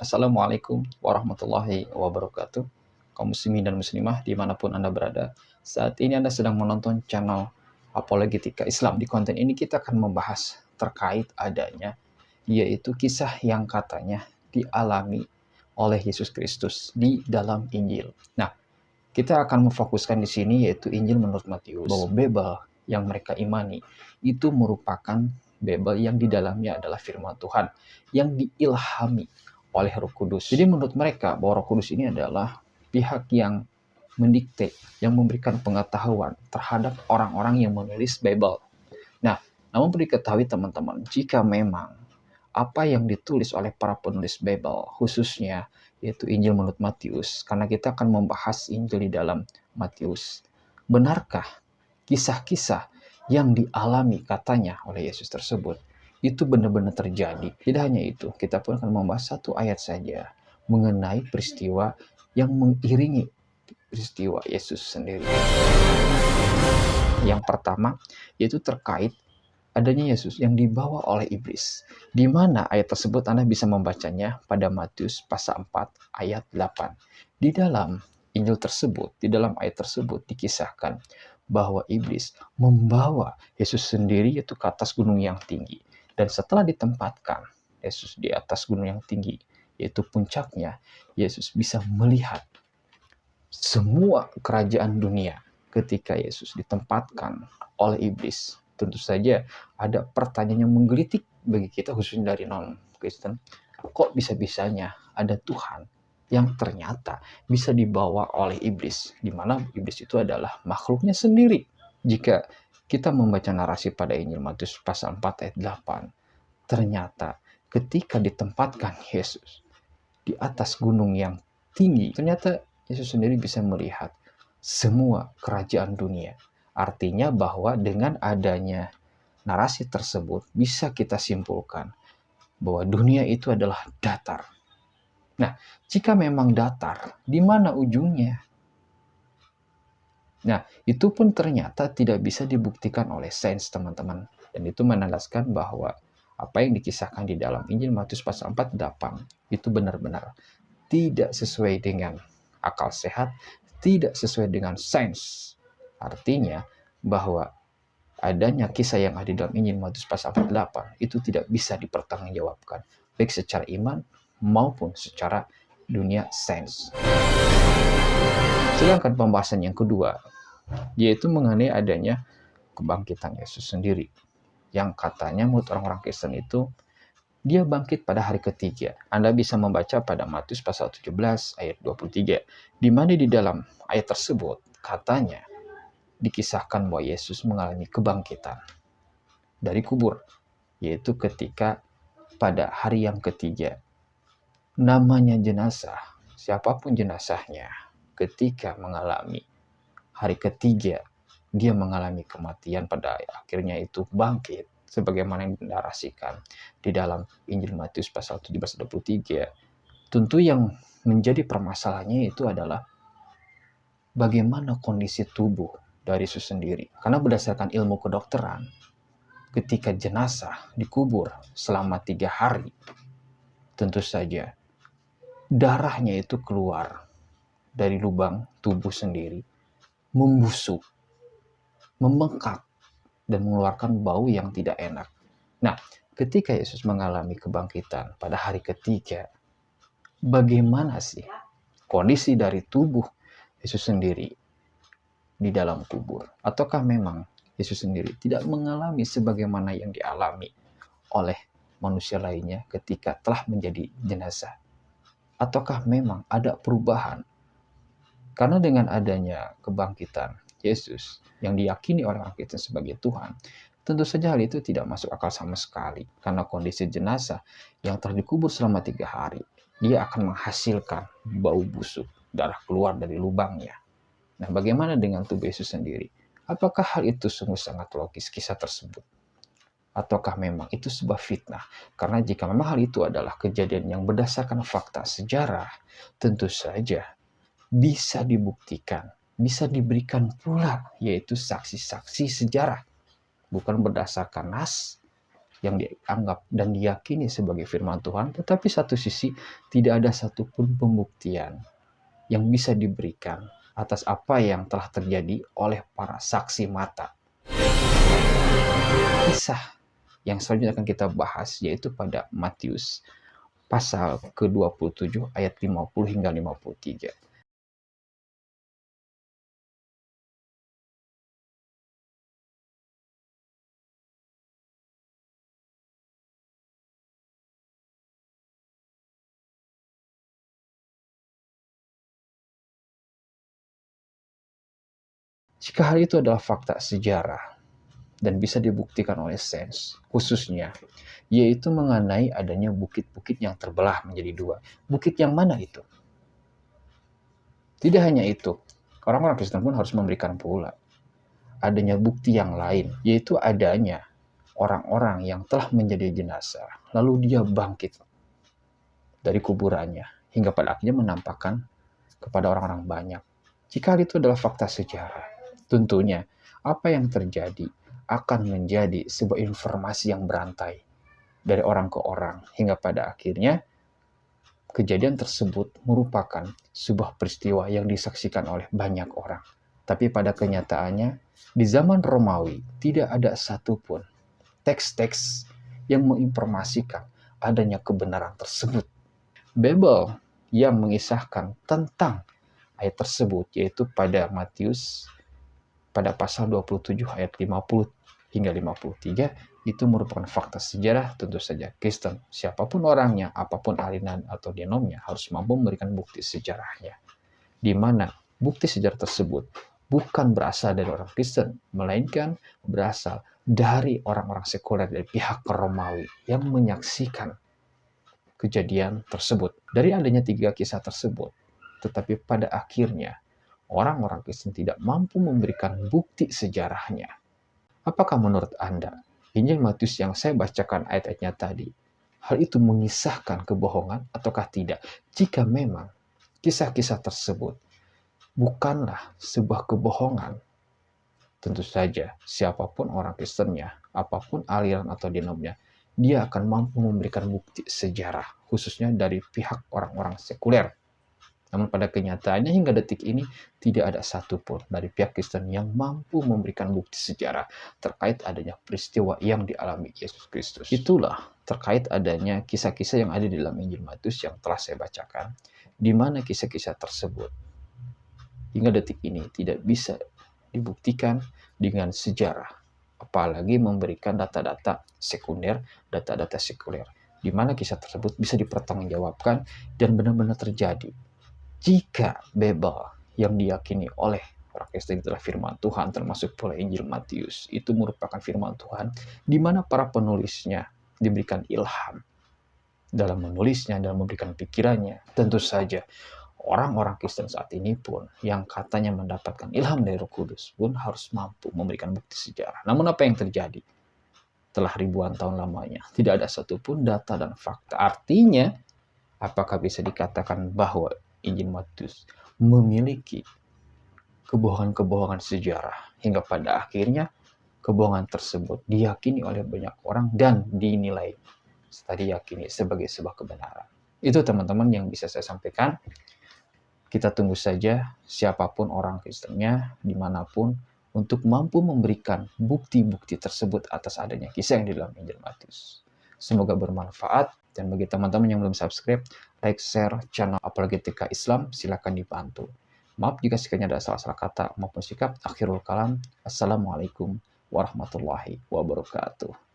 Assalamualaikum warahmatullahi wabarakatuh. Kaum muslimin dan muslimah dimanapun Anda berada. Saat ini Anda sedang menonton channel Apologetika Islam. Di konten ini kita akan membahas terkait adanya, yaitu kisah yang katanya dialami oleh Yesus Kristus di dalam Injil. Nah, kita akan memfokuskan di sini yaitu Injil menurut Matius, bahwa Babel yang mereka imani itu merupakan Babel yang di dalamnya adalah firman Tuhan yang diilhami oleh Roh Kudus. Jadi menurut mereka bahwa Roh Kudus ini adalah pihak yang mendikte, yang memberikan pengetahuan terhadap orang-orang yang menulis Babel. Nah, namun perlu diketahui teman-teman, jika memang apa yang ditulis oleh para penulis Babel, khususnya yaitu Injil menurut Matius, karena kita akan membahas Injil di dalam Matius, benarkah kisah-kisah yang dialami katanya oleh Yesus tersebut itu benar-benar terjadi? Tidak hanya itu, kita pun akan membahas satu ayat saja mengenai peristiwa yang mengiringi peristiwa Yesus sendiri. Yang pertama yaitu terkait adanya Yesus yang dibawa oleh iblis. Di mana ayat tersebut Anda bisa membacanya pada Matius pasal 4 ayat 8. Di dalam Injil tersebut, di dalam ayat tersebut dikisahkan bahwa iblis membawa Yesus sendiri yaitu ke atas gunung yang tinggi. Dan setelah ditempatkan Yesus di atas gunung yang tinggi, yaitu puncaknya, Yesus bisa melihat semua kerajaan dunia. Ketika Yesus ditempatkan oleh iblis, tentu saja ada pertanyaan yang menggelitik bagi kita, khususnya dari non-Kristen. Kok bisa-bisanya ada Tuhan yang ternyata bisa dibawa oleh iblis, di mana iblis itu adalah makhluknya sendiri? Jika kita membaca narasi pada Injil Matius pasal 4 ayat 8, ternyata ketika ditempatkan Yesus di atas gunung yang tinggi, ternyata Yesus sendiri bisa melihat semua kerajaan dunia. Artinya bahwa dengan adanya narasi tersebut bisa kita simpulkan bahwa dunia itu adalah datar. Nah, jika memang datar, di mana ujungnya? Nah, itu pun ternyata tidak bisa dibuktikan oleh sains, teman-teman. Dan itu menandaskan bahwa apa yang dikisahkan di dalam Injil Matius pasal 48 itu benar-benar tidak sesuai dengan akal sehat, tidak sesuai dengan sains. Artinya bahwa adanya kisah yang ada di dalam Injil Matius pasal 48 itu tidak bisa dipertanggungjawabkan, baik secara iman maupun secara dunia sains. Sedangkan pembahasan yang kedua, yaitu mengenai adanya kebangkitan Yesus sendiri, yang katanya menurut orang-orang Kristen itu dia bangkit pada hari ketiga. Anda bisa membaca pada Matius pasal 17 ayat 23, di mana di dalam ayat tersebut katanya dikisahkan bahwa Yesus mengalami kebangkitan dari kubur, yaitu ketika pada hari yang ketiga. Namanya jenazah, siapapun jenazahnya, ketika mengalami hari ketiga, dia mengalami kematian, pada akhirnya itu bangkit, sebagaimana yang dinarasikan di dalam Injil Matius pasal 17-23. Tentu yang menjadi permasalahannya itu adalah bagaimana kondisi tubuh dari Yesus sendiri. Karena berdasarkan ilmu kedokteran, ketika jenazah dikubur selama 3 hari, tentu saja darahnya itu keluar dari lubang tubuh sendiri, membusuk, membengkak, dan mengeluarkan bau yang tidak enak. Nah, ketika Yesus mengalami kebangkitan pada hari ketiga, bagaimana sih kondisi dari tubuh Yesus sendiri di dalam kubur? Ataukah memang Yesus sendiri tidak mengalami sebagaimana yang dialami oleh manusia lainnya ketika telah menjadi jenazah? Ataukah memang ada perubahan? Karena dengan adanya kebangkitan Yesus yang diyakini oleh orang Kristen sebagai Tuhan, tentu saja hal itu tidak masuk akal sama sekali. Karena kondisi jenazah yang telah dikubur selama 3 hari, dia akan menghasilkan bau busuk, darah keluar dari lubangnya. Nah, bagaimana dengan tubuh Yesus sendiri? Apakah hal itu sungguh sangat logis kisah tersebut? Ataukah memang itu sebuah fitnah? Karena jika memang hal itu adalah kejadian yang berdasarkan fakta sejarah, tentu saja bisa dibuktikan, bisa diberikan pula, yaitu saksi-saksi sejarah. Bukan berdasarkan nas, yang dianggap dan diyakini sebagai firman Tuhan, tetapi satu sisi tidak ada satupun pembuktian yang bisa diberikan atas apa yang telah terjadi oleh para saksi mata. Kisah yang selanjutnya akan kita bahas yaitu pada Matius pasal ke-27 ayat 50 hingga 53. Jika hal itu adalah fakta sejarah dan bisa dibuktikan oleh sains, khususnya yaitu mengenai adanya bukit-bukit yang terbelah menjadi dua. Bukit yang mana itu? Tidak hanya itu, orang-orang Kristen pun harus memberikan pula adanya bukti yang lain, yaitu adanya orang-orang yang telah menjadi jenazah, lalu dia bangkit dari kuburannya, hingga pada akhirnya menampakkan kepada orang-orang banyak. Jika hal itu adalah fakta sejarah, tentunya apa yang terjadi akan menjadi sebuah informasi yang berantai dari orang ke orang, hingga pada akhirnya kejadian tersebut merupakan sebuah peristiwa yang disaksikan oleh banyak orang. Tapi pada kenyataannya, di zaman Romawi tidak ada satupun teks-teks yang menginformasikan adanya kebenaran tersebut. Babel yang mengisahkan tentang ayat tersebut, yaitu pada Matius pada pasal 27 ayat 50 hingga 53, itu merupakan fakta sejarah. Tentu saja Kristen, siapapun orangnya, apapun aliran atau denomnya, harus mampu memberikan bukti sejarahnya, di mana bukti sejarah tersebut bukan berasal dari orang Kristen, melainkan berasal dari orang-orang sekuler dari pihak Romawi yang menyaksikan kejadian tersebut. Dari adanya 3 kisah tersebut, tetapi pada akhirnya orang-orang Kristen tidak mampu memberikan bukti sejarahnya. Apakah menurut Anda, Injil Matius yang saya bacakan ayat-ayatnya tadi, hal itu mengisahkan kebohongan ataukah tidak? Jika memang kisah-kisah tersebut bukanlah sebuah kebohongan, tentu saja siapapun orang Kristennya, apapun aliran atau denomnya, dia akan mampu memberikan bukti sejarah, khususnya dari pihak orang-orang sekuler. Namun pada kenyataannya hingga detik ini tidak ada satupun dari pihak Kristen yang mampu memberikan bukti sejarah terkait adanya peristiwa yang dialami Yesus Kristus. Itulah terkait adanya kisah-kisah yang ada di dalam Injil Matius yang telah saya bacakan, di mana kisah-kisah tersebut hingga detik ini tidak bisa dibuktikan dengan sejarah, apalagi memberikan data-data sekunder, di mana kisah tersebut bisa dipertanggungjawabkan dan benar-benar terjadi. Jika Babel yang diyakini oleh orang Kristen adalah firman Tuhan, termasuk pula Injil Matius, itu merupakan firman Tuhan, di mana para penulisnya diberikan ilham dalam menulisnya, dalam memberikan pikirannya. Tentu saja orang-orang Kristen saat ini pun yang katanya mendapatkan ilham dari Roh Kudus pun harus mampu memberikan bukti sejarah. Namun apa yang terjadi? Telah ribuan tahun lamanya, tidak ada satupun data dan fakta. Artinya, apakah bisa dikatakan bahwa Injil Matius memiliki kebohongan-kebohongan sejarah hingga pada akhirnya kebohongan tersebut diyakini oleh banyak orang dan dinilai serta diyakini sebagai sebuah kebenaran? Itu teman-teman yang bisa saya sampaikan. Kita tunggu saja siapapun orang Kristennya, dimanapun, untuk mampu memberikan bukti-bukti tersebut atas adanya kisah yang di dalam Injil Matius. Semoga bermanfaat, dan bagi teman-teman yang belum subscribe, like, share channel Apologetika Islam, silakan dibantu. Maaf jika sekiranya ada salah-salah kata maupun sikap. Akhirul kalam, Assalamualaikum warahmatullahi wabarakatuh.